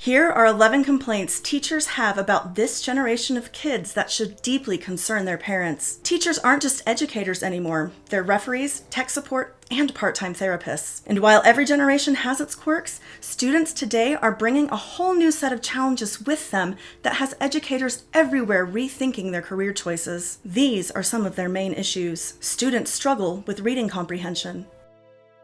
Here are 11 complaints teachers have about this generation of kids that should deeply concern their parents. Teachers aren't just educators anymore. They're referees, tech support, and part-time therapists. And while every generation has its quirks, students today are bringing a whole new set of challenges with them that has educators everywhere rethinking their career choices. These are some of their main issues. Students struggle with reading comprehension.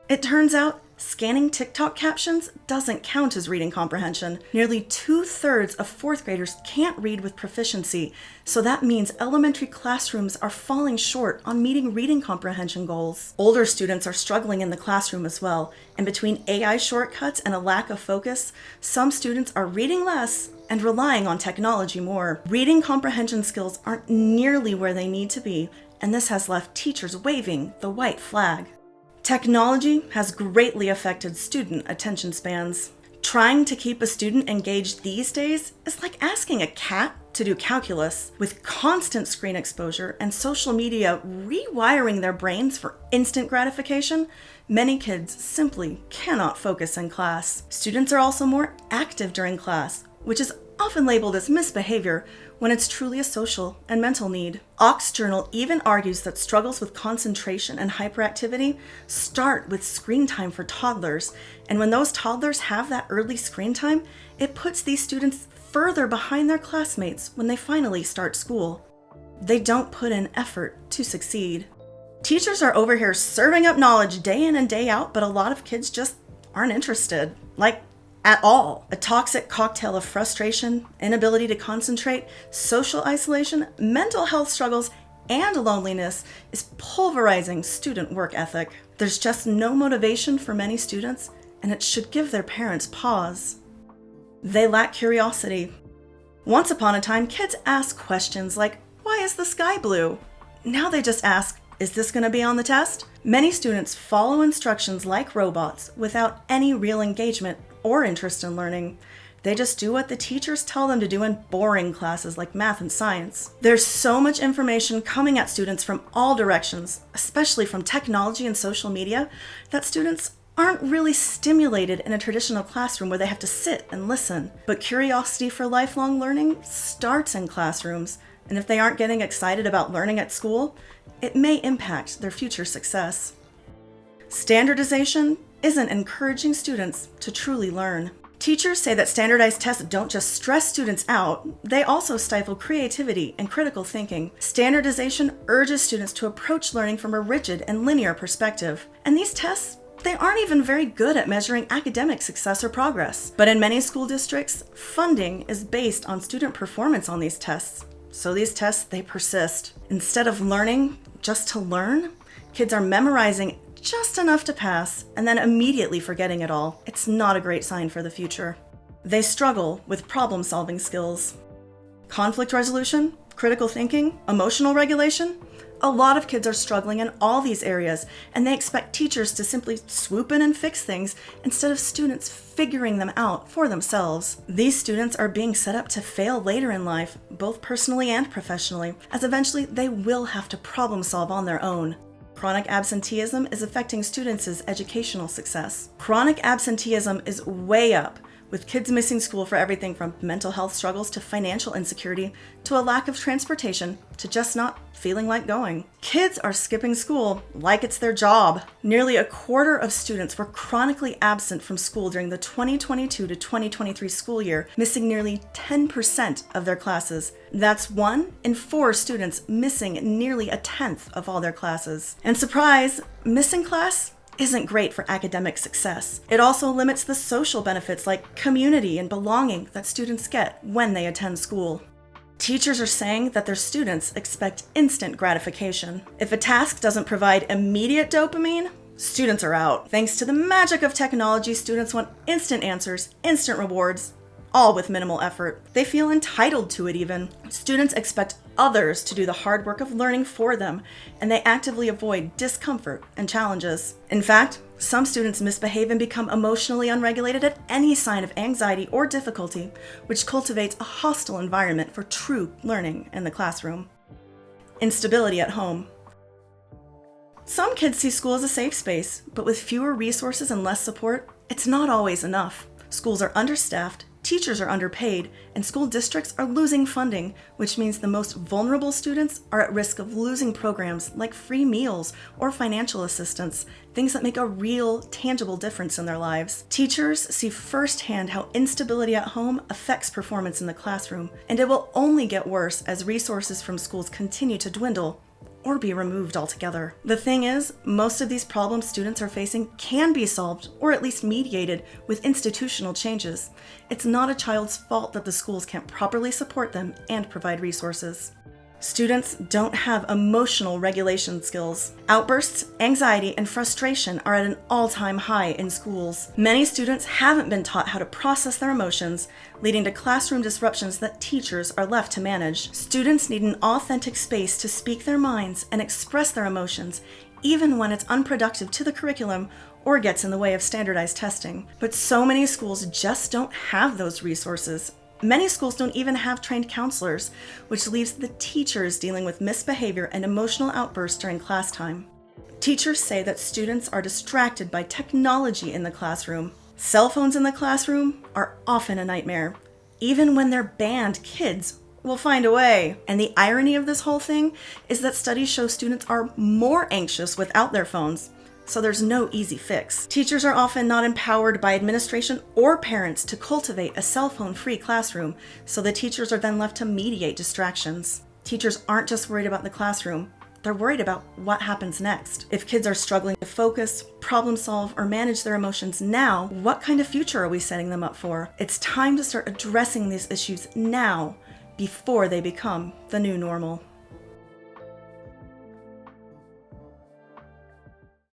It turns out scanning TikTok captions doesn't count as reading comprehension. Nearly 2/3 of 4th graders can't read with proficiency, so that means elementary classrooms are falling short on meeting reading comprehension goals. Older students are struggling in the classroom as well, and between AI shortcuts and a lack of focus, some students are reading less and relying on technology more. Reading comprehension skills aren't nearly where they need to be, and this has left teachers waving the white flag. Technology has greatly affected student attention spans. Trying to keep a student engaged these days is like asking a cat to do calculus. With constant screen exposure and social media rewiring their brains for instant gratification, many kids simply cannot focus in class. Students are also more active during class, which is often labeled as misbehavior when it's truly a social and mental need. Ox Journal even argues that struggles with concentration and hyperactivity start with screen time for toddlers, and when those toddlers have that early screen time, it puts these students further behind their classmates when they finally start school. They don't put in effort to succeed. Teachers are over here serving up knowledge day in and day out, but a lot of kids just aren't interested. At all. A toxic cocktail of frustration, inability to concentrate, social isolation, mental health struggles, and loneliness is pulverizing student work ethic. There's just no motivation for many students, and it should give their parents pause. They lack curiosity. Once upon a time, kids asked questions like, "Why is the sky blue?" Now they just ask, "Is this going to be on the test?" Many students follow instructions like robots without any real engagement or interest in learning. They just do what the teachers tell them to do in boring classes like math and science. There's so much information coming at students from all directions, especially from technology and social media, that students aren't really stimulated in a traditional classroom where they have to sit and listen. But curiosity for lifelong learning starts in classrooms, and if they aren't getting excited about learning at school, it may impact their future success. Standardization isn't encouraging students to truly learn. Teachers say that standardized tests don't just stress students out, they also stifle creativity and critical thinking. Standardization urges students to approach learning from a rigid and linear perspective. And these tests, they aren't even very good at measuring academic success or progress. But in many school districts, funding is based on student performance on these tests. So these tests, they persist. Instead of learning just to learn, kids are memorizing just enough to pass and then immediately forgetting it all. It's not a great sign for the future. They struggle with problem-solving skills. Conflict resolution, critical thinking, emotional regulation. A lot of kids are struggling in all these areas, and they expect teachers to simply swoop in and fix things instead of students figuring them out for themselves. These students are being set up to fail later in life, both personally and professionally, as eventually they will have to problem solve on their own. Chronic absenteeism is affecting students' educational success. Chronic absenteeism is way up, with kids missing school for everything from mental health struggles to financial insecurity to a lack of transportation to just not feeling like going. Kids are skipping school like it's their job. Nearly a quarter of students were chronically absent from school during the 2022 to 2023 school year, missing nearly 10% of their classes. That's 1 in 4 students missing nearly a tenth of all their classes. And surprise, missing class isn't great for academic success. It also limits the social benefits like community and belonging that students get when they attend school. Teachers are saying that their students expect instant gratification. If a task doesn't provide immediate dopamine, students are out. Thanks to the magic of technology, students want instant answers, instant rewards, all with minimal effort. They feel entitled to it even. Students expect others to do the hard work of learning for them, and they actively avoid discomfort and challenges. In fact, some students misbehave and become emotionally unregulated at any sign of anxiety or difficulty, which cultivates a hostile environment for true learning in the classroom. Instability at home. Some kids see school as a safe space, but with fewer resources and less support, it's not always enough. Schools are understaffed, Teachers are underpaid, and school districts are losing funding, which means the most vulnerable students are at risk of losing programs like free meals or financial assistance, things that make a real, tangible difference in their lives. Teachers see firsthand how instability at home affects performance in the classroom, and it will only get worse as resources from schools continue to dwindle or be removed altogether. The thing is, most of these problems students are facing can be solved, or at least mediated, with institutional changes. It's not a child's fault that the schools can't properly support them and provide resources. Students don't have emotional regulation skills. Outbursts, anxiety, and frustration are at an all-time high in schools. Many students haven't been taught how to process their emotions, leading to classroom disruptions that teachers are left to manage. Students need an authentic space to speak their minds and express their emotions, even when it's unproductive to the curriculum or gets in the way of standardized testing. But so many schools just don't have those resources. Many schools don't even have trained counselors, which leaves the teachers dealing with misbehavior and emotional outbursts during class time. Teachers say that students are distracted by technology in the classroom. Cell phones in the classroom are often a nightmare. Even when they're banned, kids will find a way. And the irony of this whole thing is that studies show students are more anxious without their phones. So there's no easy fix. Teachers are often not empowered by administration or parents to cultivate a cell phone-free classroom, so the teachers are then left to mediate distractions. Teachers aren't just worried about the classroom, they're worried about what happens next. If kids are struggling to focus, problem solve, or manage their emotions now, what kind of future are we setting them up for? It's time to start addressing these issues now, before they become the new normal.